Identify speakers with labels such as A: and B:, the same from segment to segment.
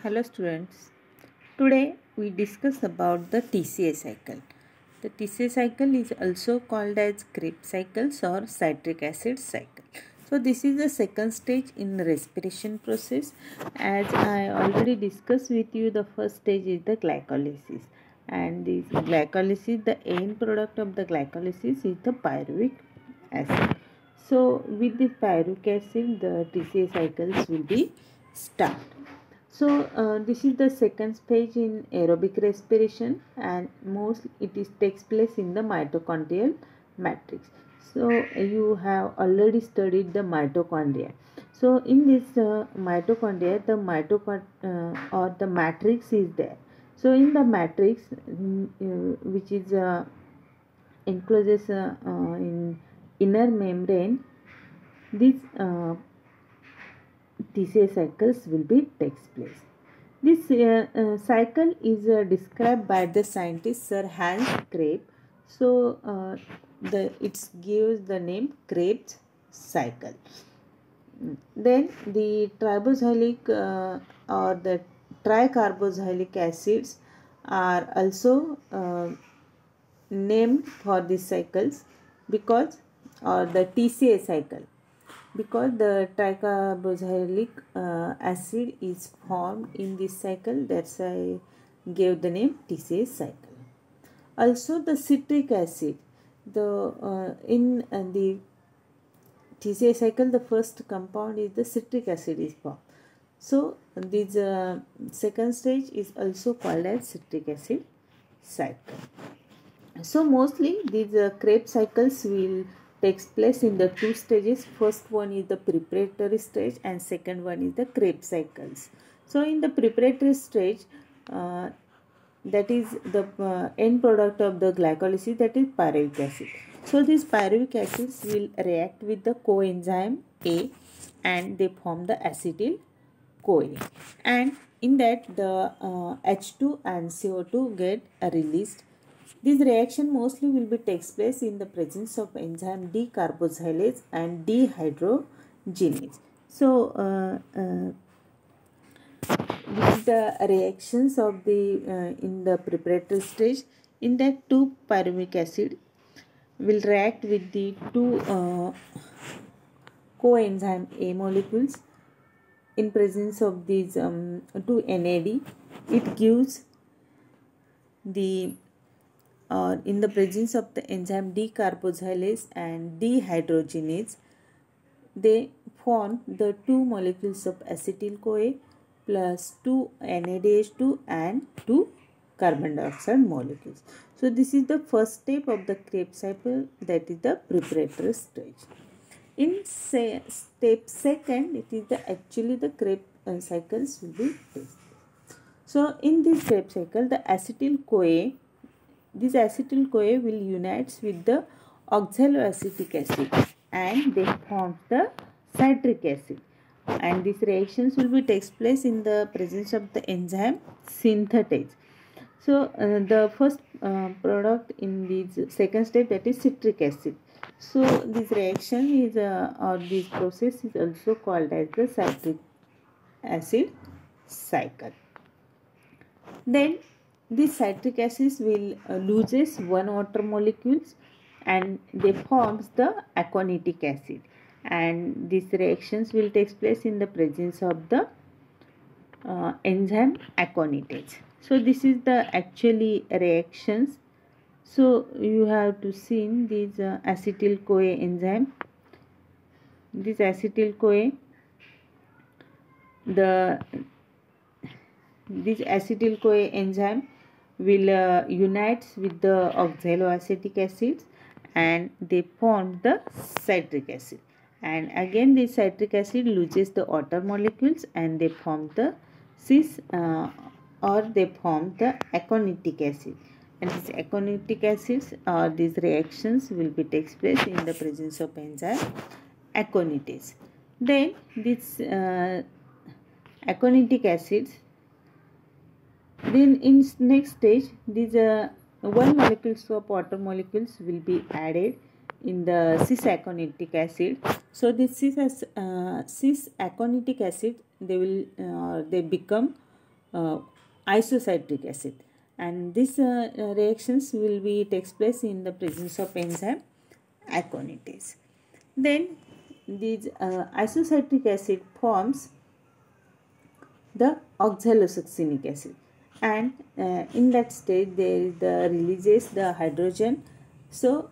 A: Hello students. Today we discuss about the TCA cycle. The TCA cycle is also called as Krebs cycles or citric acid cycle. So this is the second stage in respiration process. As I already discussed with you, the first stage is the glycolysis. And this glycolysis, the end product of the glycolysis is the pyruvic acid. So with this pyruvic acid, the TCA cycles will be start. So this is the second stage in aerobic respiration, and mostly it takes place in the mitochondrial matrix. So you have already studied the mitochondria. So in this mitochondria, the or the matrix is there. So in the matrix, which is encloses in inner membrane, this TCA cycles will be takes place. This cycle is described by the scientist Sir Hans Krebs. So it gives the name Krebs cycle. Then the triboxylic or the tricarboxylic acids are also named for these cycles because, or the TCA cycle, because the tricarboxylic acid is formed in this cycle. That's why I gave the name TCA cycle. Also the citric acid, in the TCA cycle, the first compound is the citric acid is formed. So this second stage is also called as citric acid cycle. So mostly these Krebs cycles will takes place in the two stages. First one is the preparatory stage and second one is the Krebs cycles. So in the preparatory stage, that is the end product of the glycolysis, that is pyruvic acid. So these pyruvic acids will react with the coenzyme A and they form the acetyl-CoA, and in that the H2 and CO2 get released. This reaction mostly will be takes place in the presence of enzyme decarboxylase and dehydrogenase. So this is the reactions of the in the preparatory stage. In that, two pyruvic acid will react with the two coenzyme A molecules. In presence of these two NAD, it gives the in the presence of the enzyme decarboxylase and dehydrogenase, they form the two molecules of acetyl-CoA plus 2 NADH2 and 2 carbon dioxide molecules. So this is the first step of the Krebs cycle, that is the preparatory stage. In step second, it is actually the Krebs cycles will be tested. So in this Krebs cycle, the acetyl-CoA, this acetyl-CoA will unite with the oxaloacetic acid and they form the citric acid, and these reactions will be takes place in the presence of the enzyme synthetase. So the first product in this second step, that is citric acid. So this reaction is or this process is also called as the citric acid cycle. Then these citric acids will loses one water molecules and they forms the aconitic acid, and these reactions will take place in the presence of the enzyme aconitase. So this is the actually reactions. So you have to see these acetyl-CoA enzyme. This acetyl-CoA, this acetyl-CoA enzyme will unite with the oxaloacetic acids and they form the citric acid, and again this citric acid loses the water molecules and they form the or they form the aconitic acid, and these aconitic acids or these reactions will be takes place in the presence of enzyme aconitase. Then these aconitic acids, then in next stage these one molecules of water molecules will be added in the cis-aconitic acid. So this cis-aconitic acid, they become isocitric acid, and these reactions will be takes place in the presence of enzyme aconitase. Then these isocitric acid forms the oxalosuccinic acid, and in that stage there is the releases the hydrogen, so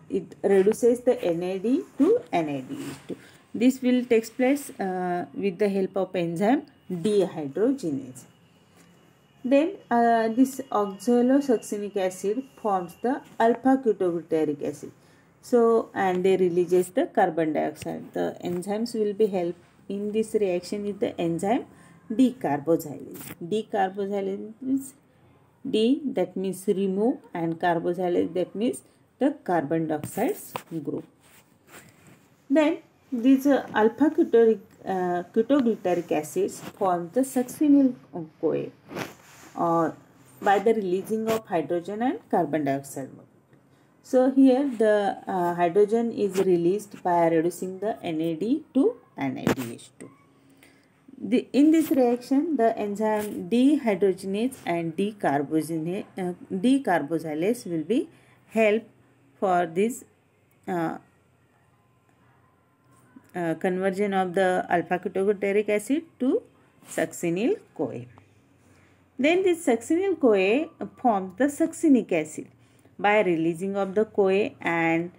A: it reduces the NAD to NADH2. This will take place with the help of enzyme dehydrogenase. Then this oxalosuccinic acid forms the alpha ketoglutaric acid. So, and they releases the carbon dioxide. The enzymes will be help in this reaction is the enzyme decarboxylase. Decarboxylase means D, that means remove, and carboxylase, that means the carbon dioxide group. Then these alpha ketoglutaric acids form the succinyl CoA by the releasing of hydrogen and carbon dioxide. So here the hydrogen is released by reducing the NAD to NADH2. In this reaction, the enzyme dehydrogenase and decarboxylase will be help for this conversion of the alpha ketoglutaric acid to succinyl CoA. Then this succinyl CoA forms the succinic acid by releasing of the CoA, and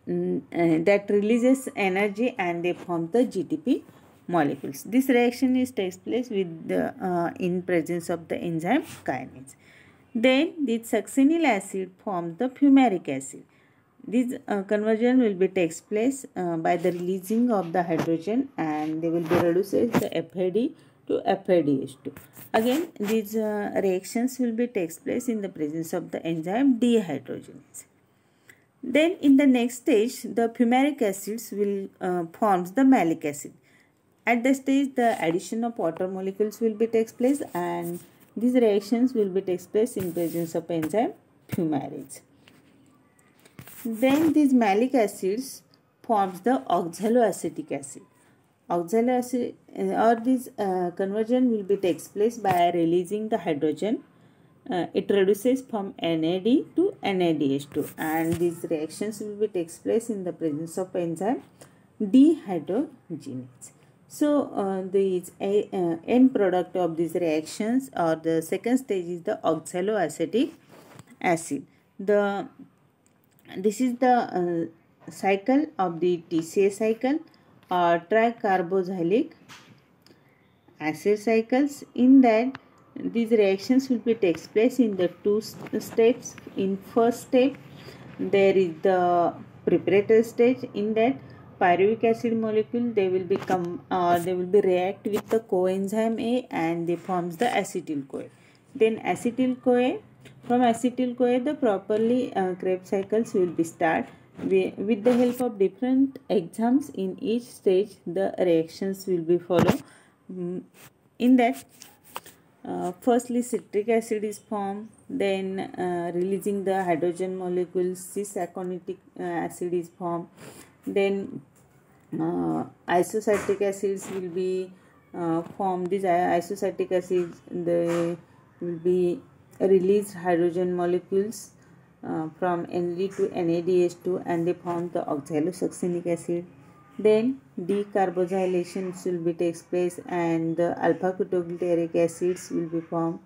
A: that releases energy and they form the GTP molecules. This reaction takes place with the in presence of the enzyme kinase. Then this succinyl acid forms the fumaric acid. This conversion will be takes place by the releasing of the hydrogen, and they will be reduces the FAD to FADH2. Again, these reactions will be takes place in the presence of the enzyme dehydrogenase. Then in the next stage, the fumaric acids will forms the malic acid. At this stage, the addition of water molecules will be takes place, and these reactions will be takes place in presence of enzyme fumarase. Then these malic acids forms the oxaloacetic acid. Oxaloacetic or this conversion will be takes place by releasing the hydrogen. It reduces from NAD to NADH2, and these reactions will be takes place in the presence of enzyme dehydrogenase. So the end product of these reactions, or the second stage, is the oxaloacetic acid. This is the cycle of the TCA cycle, or tricarboxylic acid cycles. In that, these reactions will be takes place in the two steps. In first step, there is the preparatory stage. In that, pyruvic acid molecule they will react with the coenzyme A, and they forms the acetyl CoA. Then acetyl CoA, from acetyl CoA the properly Krebs cycles will be start. With the help of different enzymes in each stage, the reactions will be followed. In that, firstly citric acid is formed, then releasing the hydrogen molecules, cis-aconitic acid is formed. Then isocitric acids will be formed. These isocitric acids, they will be released hydrogen molecules from NAD to NADH2, and they form the oxalosuccinic acid. Then decarboxylation will be takes place, and the alpha ketoglutaric acids will be formed.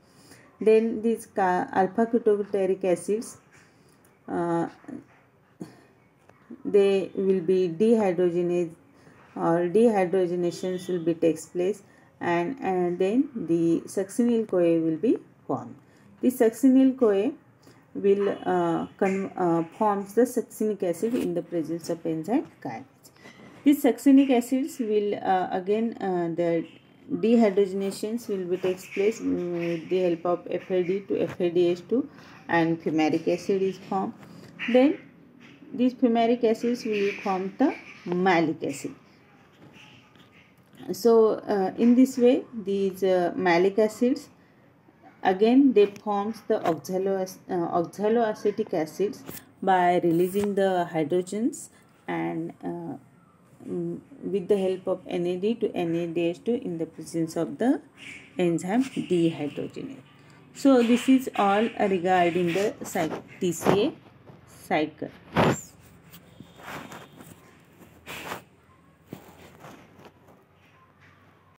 A: Then these alpha ketoglutaric acids they will be dehydrogenase, or dehydrogenations will be takes place, and then the succinyl CoA will be formed. The succinyl CoA will forms the succinic acid in the presence of enzyme kinase. These succinic acids will the dehydrogenations will be takes place with the help of FAD to FADH2, and fumaric acid is formed. Then these fumaric acids will form the malic acid. So in this way, these malic acids again they forms the oxaloacetic acids by releasing the hydrogens, and with the help of NAD to NADH2 in the presence of the enzyme dehydrogenase. So this is all regarding the TCA cycle.